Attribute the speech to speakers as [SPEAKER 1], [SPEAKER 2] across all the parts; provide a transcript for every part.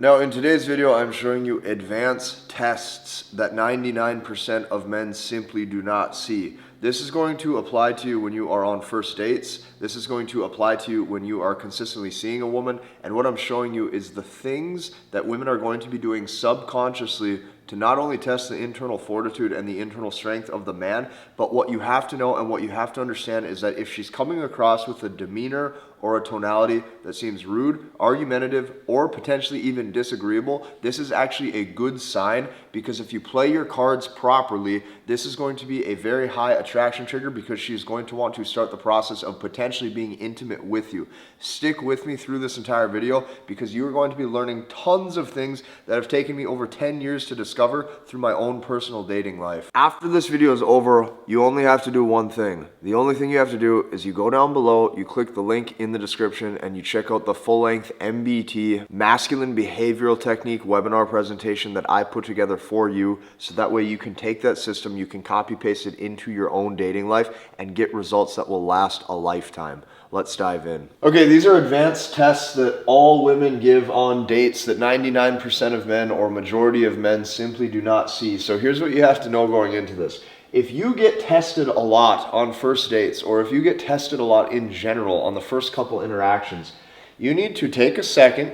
[SPEAKER 1] Now in today's video, I'm showing you advanced tests that 99% of men simply do not see. This is going to apply to you when you are on first dates. This is going to apply to you when you are consistently seeing a woman. And what I'm showing you is the things that women are going to be doing subconsciously to not only test the internal fortitude and the internal strength of the man, but what you have to know and what you have to understand is that if she's coming across with a demeanor or a tonality that seems rude, argumentative, or potentially even disagreeable, this is actually a good sign, because if you play your cards properly, this is going to be a very high attraction trigger because she's going to want to start the process of potentially being intimate with you. Stick with me through this entire video because you are going to be learning tons of things that have taken me over 10 years to discover through my own personal dating life. After this video is over, you only have to do one thing. The only thing you have to do is you go down below, you click the link in the description, and you check out the full-length MBT, Masculine Behavioral Technique webinar presentation that I put together for you, so that way you can take that system, you can copy paste it into your own dating life and get results that will last a lifetime. Let's dive in. Okay, these are advanced tests that all women give on dates that 99% of men or majority of men simply do not see. So here's what you have to know going into this. If you get tested a lot on first dates, or if you get tested a lot in general on the first couple interactions, you need to take a second,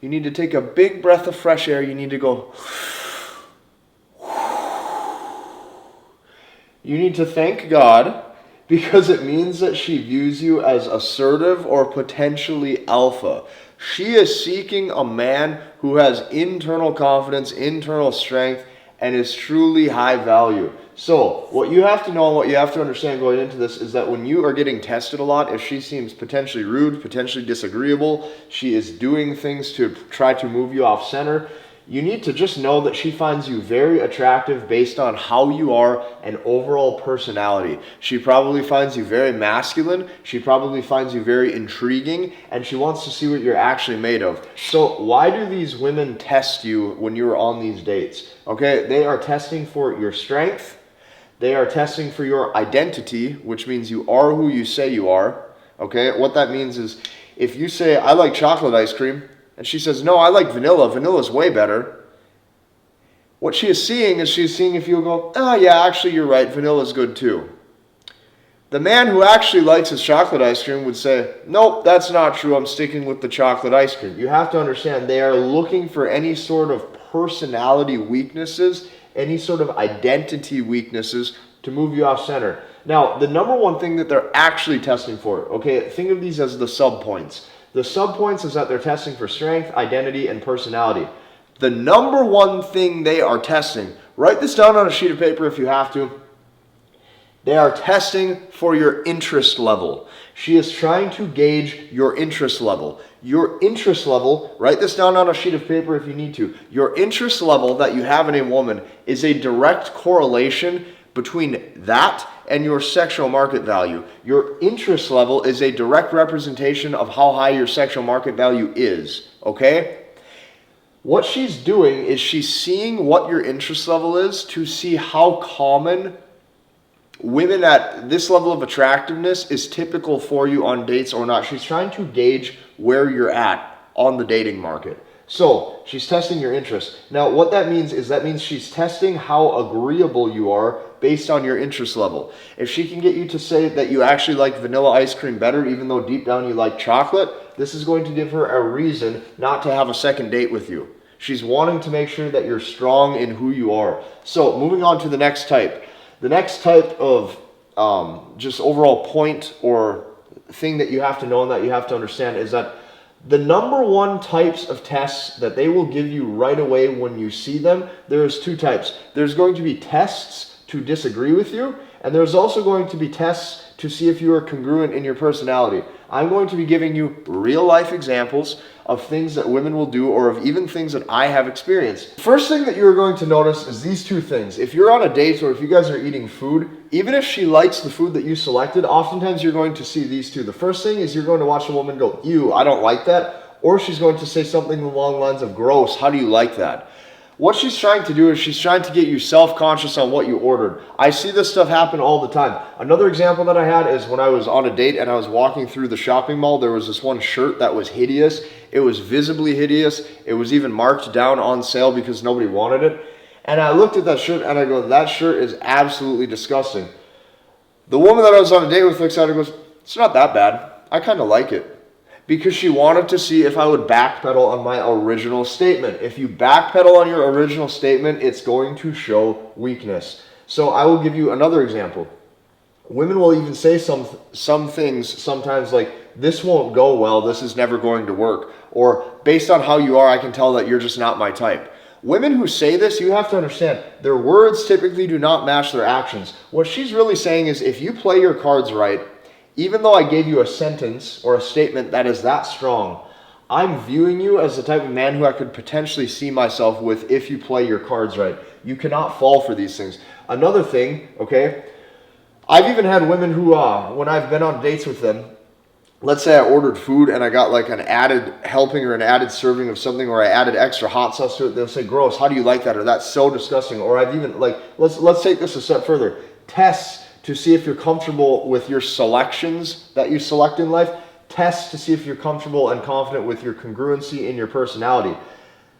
[SPEAKER 1] you need to take a big breath of fresh air, you need to go, you need to thank God, because it means that she views you as assertive or potentially alpha. She is seeking a man who has internal confidence, internal strength, and is truly high value. So what you have to know and what you have to understand going into this is that when you are getting tested a lot, if she seems potentially rude, potentially disagreeable, she is doing things to try to move you off center, you need to just know that she finds you very attractive based on how you are and overall personality. She probably finds you very masculine, she probably finds you very intriguing, and she wants to see what you're actually made of. So why do these women test you when you're on these dates? Okay, they are testing for your strength, they are testing for your identity, which means you are who you say you are. Okay, what that means is if you say, I like chocolate ice cream, and she says, no, I like vanilla. Vanilla's way better. What she is seeing is she's seeing if you'll go, oh yeah, actually you're right, vanilla's good too. The man who actually likes his chocolate ice cream would say, nope, that's not true, I'm sticking with the chocolate ice cream. You have to understand they are looking for any sort of personality weaknesses, any sort of identity weaknesses to move you off center. Now, the number one thing that they're actually testing for, okay, think of these as the sub-points. The sub-points is that they're testing for strength, identity, and personality. The number one thing they are testing, write this down on a sheet of paper if you have to, they are testing for your interest level. She is trying to gauge your interest level. Your interest level, write this down on a sheet of paper if you need to, your interest level that you have in a woman is a direct correlation between that and your sexual market value. Your interest level is a direct representation of how high your sexual market value is, okay? What she's doing is she's seeing what your interest level is to see how common women at this level of attractiveness is typical for you on dates or not. She's trying to gauge where you're at on the dating market. So she's testing your interest. Now what that means is that means she's testing how agreeable you are based on your interest level. If she can get you to say that you actually like vanilla ice cream better, even though deep down you like chocolate, this is going to give her a reason not to have a second date with you. She's wanting to make sure that you're strong in who you are. So moving on to the next type. The next type of just overall point or thing that you have to know and that you have to understand is that the number one types of tests that they will give you right away when you see them, there's two types. There's going to be tests to disagree with you, and there's also going to be tests to see if you are congruent in your personality. I'm going to be giving you real life examples of things that women will do or of even things that I have experienced. First thing that you're going to notice is these two things. If you're on a date or if you guys are eating food, even if she likes the food that you selected, oftentimes you're going to see these two. The first thing is you're going to watch a woman go, ew, I don't like that. Or she's going to say something along the lines of, gross, how do you like that? What she's trying to do is she's trying to get you self-conscious on what you ordered. I see this stuff happen all the time. Another example that I had is when I was on a date and I was walking through the shopping mall, there was this one shirt that was hideous. It was visibly hideous. It was even marked down on sale because nobody wanted it. And I looked at that shirt and I go, that shirt is absolutely disgusting. The woman that I was on a date with looks at it and goes, it's not that bad. I kind of like it. Because she wanted to see if I would backpedal on my original statement. If you backpedal on your original statement, it's going to show weakness. So I will give you another example. Women will even say some things sometimes like, this won't go well, this is never going to work. Or based on how you are, I can tell that you're just not my type. Women who say this, you have to understand, their words typically do not match their actions. What she's really saying is, if you play your cards right, even though I gave you a sentence or a statement that is that strong, I'm viewing you as the type of man who I could potentially see myself with if you play your cards right. You cannot fall for these things. Another thing, okay, I've even had women who, when I've been on dates with them, let's say I ordered food and I got like an added helping or an added serving of something, or I added extra hot sauce to it, they'll say, gross, how do you like that? Or that's so disgusting. Or I've even, like, let's take this a step further. Tests to see if you're comfortable with your selections that you select in life. Tests to see if you're comfortable and confident with your congruency in your personality.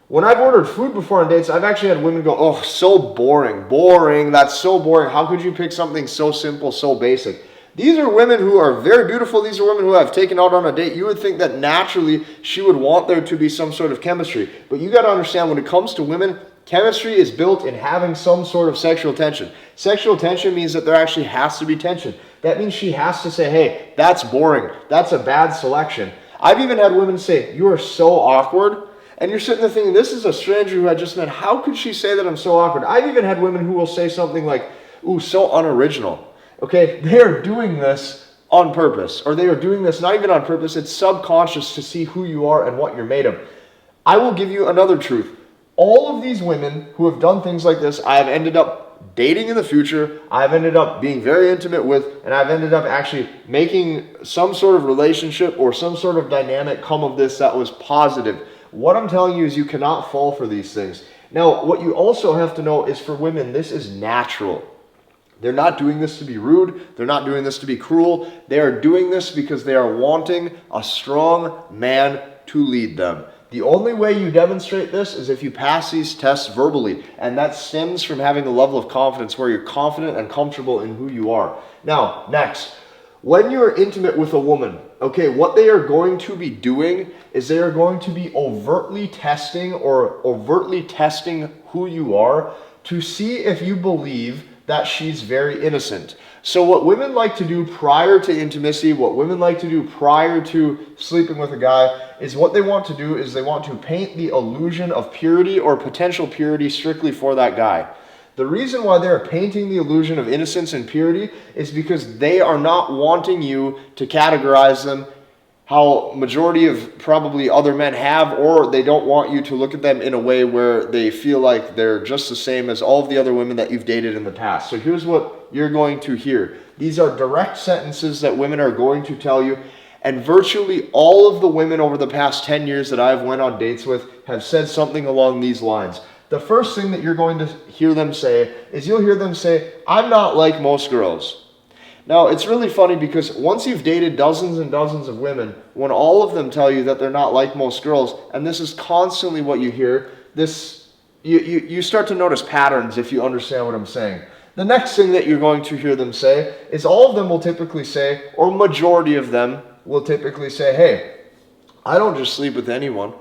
[SPEAKER 1] When I've ordered food before on dates, I've actually had women go, oh, so boring, that's so boring. How could you pick something so simple, so basic? These are women who are very beautiful. These are women who I've taken out on a date. You would think that naturally she would want there to be some sort of chemistry. But you got to understand, when it comes to women, chemistry is built in having some sort of sexual tension. Sexual tension means that there actually has to be tension. That means she has to say, hey, that's boring. That's a bad selection. I've even had women say, you are so awkward. And you're sitting there thinking, this is a stranger who I just met. How could she say that I'm so awkward? I've even had women who will say something like, ooh, so unoriginal. Okay, they are doing this on purpose. Or they are doing this not even on purpose. It's subconscious to see who you are and what you're made of. I will give you another truth. All of these women who have done things like this, I have ended up dating in the future, I've ended up being very intimate with, and I've ended up actually making some sort of relationship or some sort of dynamic come of this that was positive. What I'm telling you is you cannot fall for these things. Now, what you also have to know is, for women, this is natural. They're not doing this to be rude. They're not doing this to be cruel. They are doing this because they are wanting a strong man to lead them. The only way you demonstrate this is if you pass these tests verbally, and that stems from having a level of confidence where you're confident and comfortable in who you are. Now, next, when you're intimate with a woman, okay, what they are going to be doing is they are going to be overtly testing who you are to see if you believe that she's very innocent. So what women like to do prior to intimacy, what women like to do prior to sleeping with a guy, is what they want to do is they want to paint the illusion of purity or potential purity strictly for that guy. The reason why they're painting the illusion of innocence and purity is because they are not wanting you to categorize them how majority of probably other men have, or they don't want you to look at them in a way where they feel like they're just the same as all of the other women that you've dated in the past. So here's what you're going to hear. These are direct sentences that women are going to tell you, and virtually all of the women over the past 10 years that I've went on dates with have said something along these lines. The first thing that you're going to hear them say is you'll hear them say, I'm not like most girls. Now, it's really funny because once you've dated dozens and dozens of women, when all of them tell you that they're not like most girls, and this is constantly what you hear, you start to notice patterns if you understand what I'm saying. The next thing that you're going to hear them say is all of them will typically say, or majority of them will typically say, hey, I don't just sleep with anyone.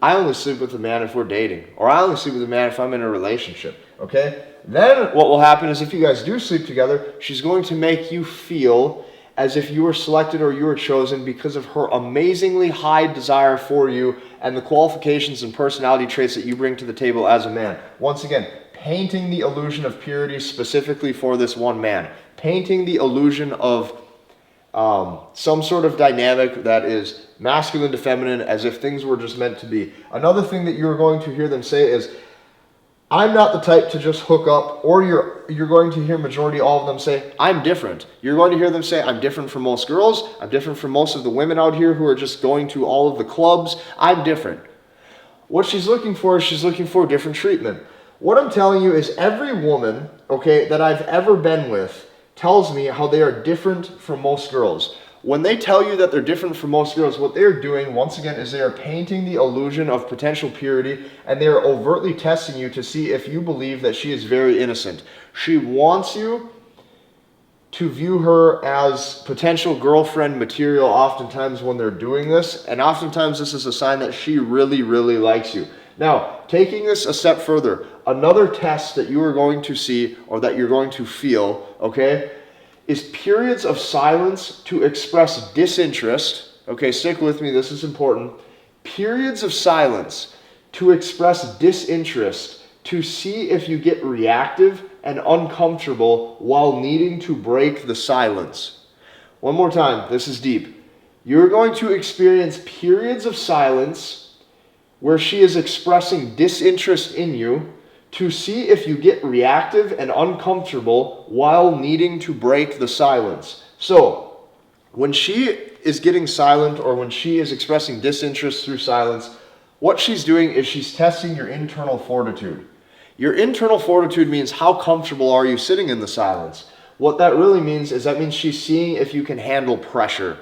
[SPEAKER 1] I only sleep with a man if we're dating, or I only sleep with a man if I'm in a relationship, okay? Then what will happen is if you guys do sleep together, she's going to make you feel as if you were selected or you were chosen because of her amazingly high desire for you and the qualifications and personality traits that you bring to the table as a man. Once again, painting the illusion of purity specifically for this one man. Painting the illusion of some sort of dynamic that is masculine to feminine, as if things were just meant to be. Another thing that you're going to hear them say is, I'm not the type to just hook up, or you're going to hear majority all of them say, I'm different. You're going to hear them say, I'm different from most girls. I'm different from most of the women out here who are just going to all of the clubs. I'm different. What she's looking for is she's looking for different treatment. What I'm telling you is every woman, okay, that I've ever been with tells me how they are different from most girls. When they tell you that they're different from most girls, what they're doing, once again, is they are painting the illusion of potential purity, and they are overtly testing you to see if you believe that she is very innocent. She wants you to view her as potential girlfriend material oftentimes when they're doing this, and oftentimes this is a sign that she really, really likes you. Now, taking this a step further, another test that you are going to see or that you're going to feel, okay, is periods of silence to express disinterest. Okay, stick with me, this is important. Periods of silence to express disinterest, to see if you get reactive and uncomfortable while needing to break the silence. One more time, this is deep. You're going to experience periods of silence where she is expressing disinterest in you to see if you get reactive and uncomfortable while needing to break the silence. So, when she is getting silent or when she is expressing disinterest through silence, what she's doing is she's testing your internal fortitude. Your internal fortitude means how comfortable are you sitting in the silence. What that really means is that means she's seeing if you can handle pressure.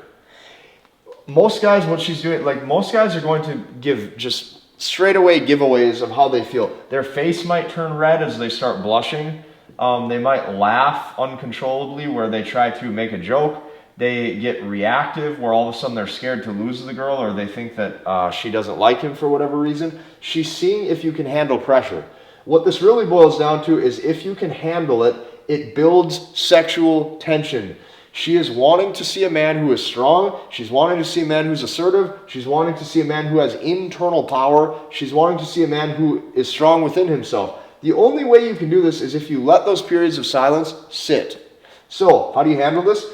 [SPEAKER 1] Most guys, what she's doing, like most guys are going to give just straight away giveaways of how they feel. Their face might turn red as they start blushing. They might laugh uncontrollably where they try to make a joke. They get reactive where all of a sudden they're scared to lose the girl or they think that she doesn't like him for whatever reason. She's seeing if you can handle pressure. What this really boils down to is if you can handle it, it builds sexual tension. She is wanting to see a man who is strong. She's wanting to see a man who's assertive. She's wanting to see a man who has internal power. She's wanting to see a man who is strong within himself. The only way you can do this is if you let those periods of silence sit. So, how do you handle this?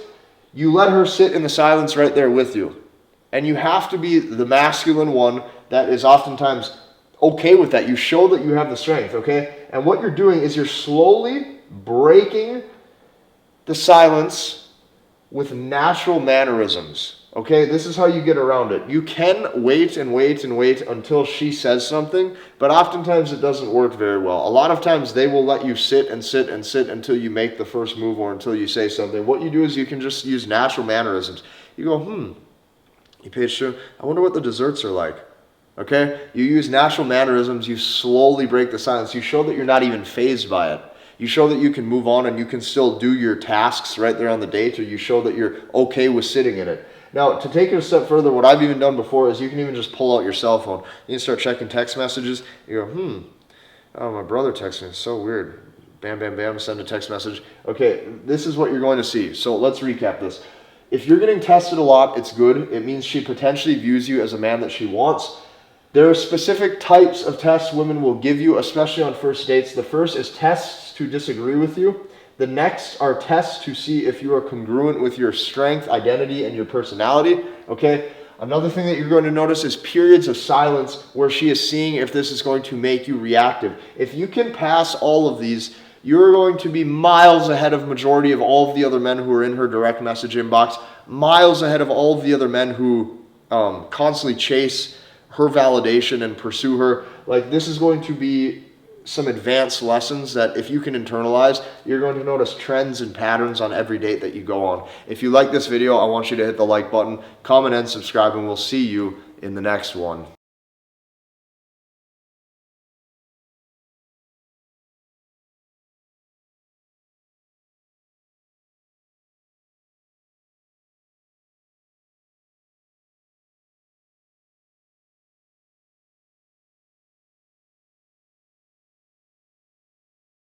[SPEAKER 1] You let her sit in the silence right there with you. And you have to be the masculine one that is oftentimes okay with that. You show that you have the strength, okay? And what you're doing is you're slowly breaking the silence with natural mannerisms, okay? This is how you get around it. You can wait and wait and wait until she says something, but oftentimes it doesn't work very well. A lot of times they will let you sit and sit and sit until you make the first move or until you say something. What you do is you can just use natural mannerisms. You go, you pay attention, I wonder what the desserts are like. Okay? You use natural mannerisms, you slowly break the silence. You show that you're not even fazed by it. You show that you can move on and you can still do your tasks right there on the date, or you show that you're okay with sitting in it. Now, to take it a step further, what I've even done before is you can even just pull out your cell phone. You can start checking text messages. You go, oh, my brother texted me. It's so weird. Bam, bam, bam, send a text message. Okay, this is what you're going to see. So let's recap this. If you're getting tested a lot, it's good. It means she potentially views you as a man that she wants. There are specific types of tests women will give you, especially on first dates. The first is tests to disagree with you. The next are tests to see if you are congruent with your strength, identity, and your personality. Okay? Another thing that you're going to notice is periods of silence where she is seeing if this is going to make you reactive. If you can pass all of these, you're going to be miles ahead of majority of all of the other men who are in her direct message inbox, miles ahead of all of the other men who constantly chase her validation and pursue her. Like, this is going to be some advanced lessons that if you can internalize, you're going to notice trends and patterns on every date that you go on. If you like this video, I want you to hit the like button, comment, and subscribe, and we'll see you in the next one.